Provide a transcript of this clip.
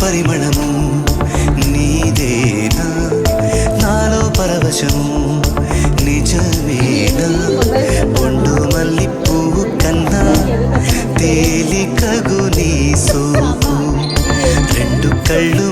పరిమళము నీదేనా నాలో పరవశము నిజమేనా ఒండు మల్లి పువ్వు కన్నా తేలికగు నీ సోపు రెండు కళ్ళు